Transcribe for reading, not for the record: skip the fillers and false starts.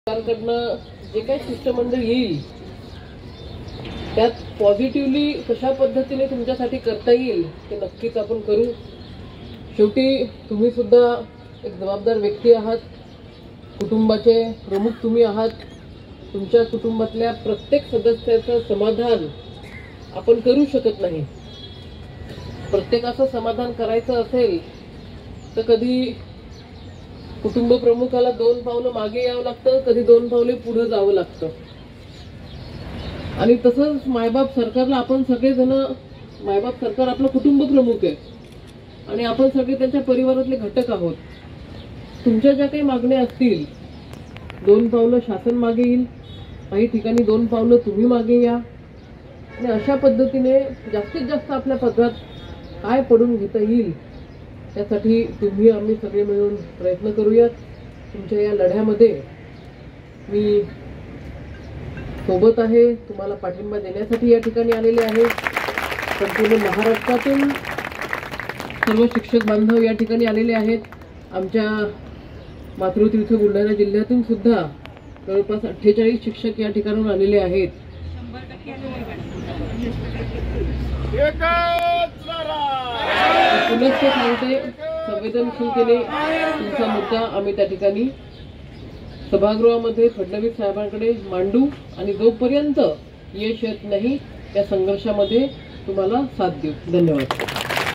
सरकारकडनं जे काही शिष्टमंडळ येईल त्यात पॉझिटिव्हली कशा पद्धतीने तुमच्यासाठी करता येईल ते नक्कीच आपण करू। शेवटी तुम्ही सुद्धा एक जबाबदार व्यक्ती आहात, कुटुंबाचे प्रमुख तुम्ही आहात। तुमच्या कुटुंबातल्या प्रत्येक सदस्याचं समाधान आपण करू शकत नाही। प्रत्येकाचं समाधान करायचं असेल तर कधी कुटुंब प्रमुखाला 2 पावलं मागे यावं लागतं, कधी 2 पावले पुढे जावं लागतं। आणि तसंच मायबाप सरकारला आपण सगळेजण, मायबाप सरकार आपलं कुटुंब प्रमुख आहे आणि आपण सगळे त्यांच्या परिवारातले घटक आहोत। तुमच्या ज्या काही मागण्या असतील, 2 पावलं शासन मागे येईल, काही ठिकाणी 2 पावलं तुम्ही मागे या आणि अशा पद्धतीने जास्तीत जास्त आपल्या पदरात काय पडून घेता येईल त्यासाठी तुम्ही आम्ही सगळे मिळून प्रयत्न करूयात। तुमच्या या लढ्यामध्ये मी सोबत आहे, तुम्हाला पाठिंबा देण्यासाठी या ठिकाणी आलेले आहे। संपूर्ण महाराष्ट्रातून सर्व शिक्षक बांधव या ठिकाणी आलेले आहेत। आमच्या मातृतीर्थ बुलढाणा जिल्ह्यातून सुद्धा जवळपास 48 शिक्षक या ठिकाणून आलेले आहेत। पुनश्च सांगते, संवेदनशीलतेने तुमचा मुद्दा आम्ही त्या ठिकाणी सभागृहामध्ये फडणवीस साहेबांकडे मांडू आणि जोपर्यंत यश येत नाही त्या संघर्षामध्ये तुम्हाला साथ देऊ। धन्यवाद।